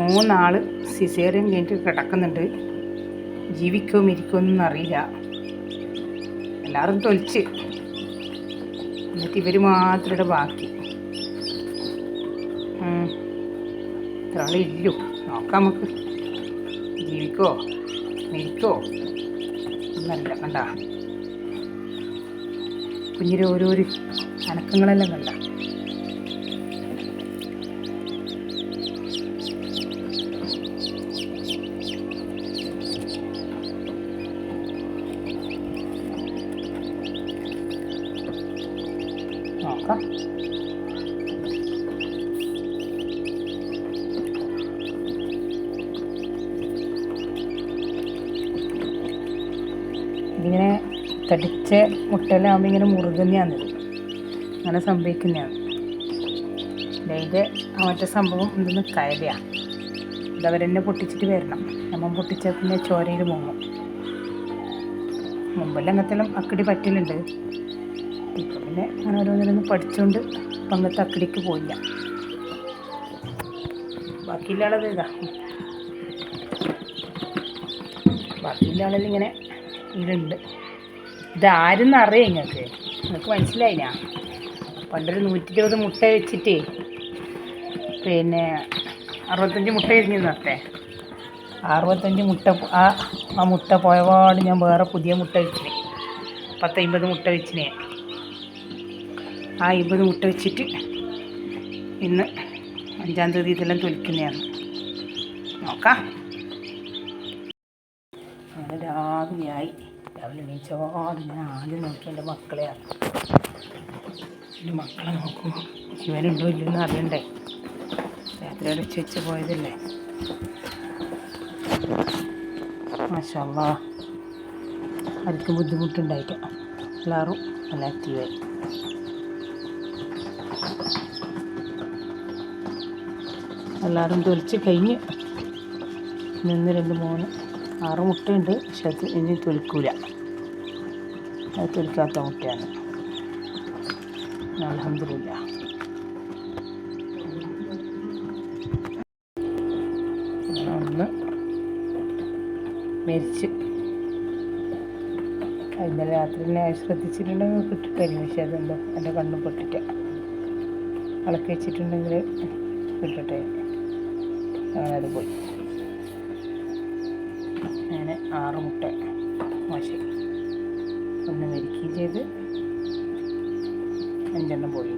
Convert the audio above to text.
മൂന്നാൾ സിസേറിയൻ കഴിഞ്ഞിട്ട് കിടക്കുന്നുണ്ട്. ജീവിക്കോ മരിക്കോ എന്നൊന്നും അറിയില്ല. എല്ലാവരും തൊലിച്ച്, എന്നിട്ട് ഇവർ മാത്രയുടെ ബാക്കി. ഇത്ര ആളില്ലു. നോക്കാം നമുക്ക്, ജീവിക്കോ മരിക്കോ എന്നല്ല. കണ്ട കുഞ്ഞിൻ്റെ ഓരോരോ അനക്കങ്ങളെല്ലാം കണ്ട. നോക്കാം. ഇതിങ്ങനെ തടിച്ച മുട്ടയിലാകുമ്പോൾ ഇങ്ങനെ മുറുകുന്നതാണ്, അങ്ങനെ സംഭവിക്കുന്നതാണ്. ഇതിൻ്റെ മറ്റേ സംഭവം എന്തെന്ന് കയലയാണ്. ഇതവരെന്നെ പൊട്ടിച്ചിട്ട് വരണം. നമ്മൾ പൊട്ടിച്ചാൽ പിന്നെ ചോരയിൽ മുങ്ങും. മുമ്പെല്ലാം അങ്ങനത്തെല്ലാം അക്കടി പറ്റലുണ്ട്. ഇപ്പം പിന്നെ അങ്ങനെ ഓരോന്നിലൊന്ന് പഠിച്ചുകൊണ്ട് ഇപ്പം അങ്ങനത്തെ അക്കടിക്ക് പോയില്ല. ബാക്കിയുള്ള ആളത് ഇതാ, ബാക്കിയുള്ള ആളെല്ലാം ഇങ്ങനെ ഇതുണ്ട്. ഇതാരെന്ന് അറിയാം നിങ്ങൾക്ക് മനസ്സിലായില്ല. പണ്ടൊരു 120 മുട്ട വെച്ചിട്ട് പിന്നെ 65 മുട്ട എരിഞ്ഞു നിർത്തേ. 65 മുട്ട ആ മുട്ട പോയപാട് ഞാൻ വേറെ പുതിയ മുട്ട വെച്ചിന്. 50 മുട്ട വെച്ചിന്. ആ 50 മുട്ട വെച്ചിട്ട് ഇന്ന് 5-ാം തീയതി ഇതെല്ലാം തൊലിക്കുന്നതാണ്. നോക്കാം. അങ്ങനെ രാവിലെ എണീച്ചോട് ഞാൻ ആദ്യം നോക്കി എൻ്റെ മക്കളെയാണ്. എൻ്റെ മക്കളെ നോക്കുമ്പോൾ ശിവനുണ്ടോ ഇല്ലെന്ന് അറിയണ്ടേ. രാത്രി അടച്ച് വെച്ച് പോയതല്ലേ. മാഷാ അല്ലാഹ്, ആർക്കും ബുദ്ധിമുട്ടുണ്ടായിട്ട് എല്ലാവരും നല്ല ആക്റ്റീവായി. എല്ലാവരും തൊലിച്ച് കഴിഞ്ഞ്. 1 2 3 6 മുട്ടയുണ്ട്. പക്ഷെ അത് ഇനി തൊലിക്കൂല. അത് തൊലിക്കാത്ത മുട്ടയാണ്. അൽഹംദുലില്ലാ. ഒന്ന് മരിച്ച് ഇന്നലെ രാത്രി ഞാൻ ശ്രദ്ധിച്ചിട്ടുണ്ടെങ്കിൽ കിട്ടിട്ടായിരിക്കും. പക്ഷെ അതെന്തോ എൻ്റെ കണ്ണ് പൊട്ടിട്ട് ഇളക്കി വെച്ചിട്ടുണ്ടെങ്കിൽ കിട്ടട്ടെ. അങ്ങനെ അത് പോയി. അങ്ങനെ 6 മുട്ട മോശം ഒന്ന് മരിക്കുകയും ചെയ്ത് 5 പോയി.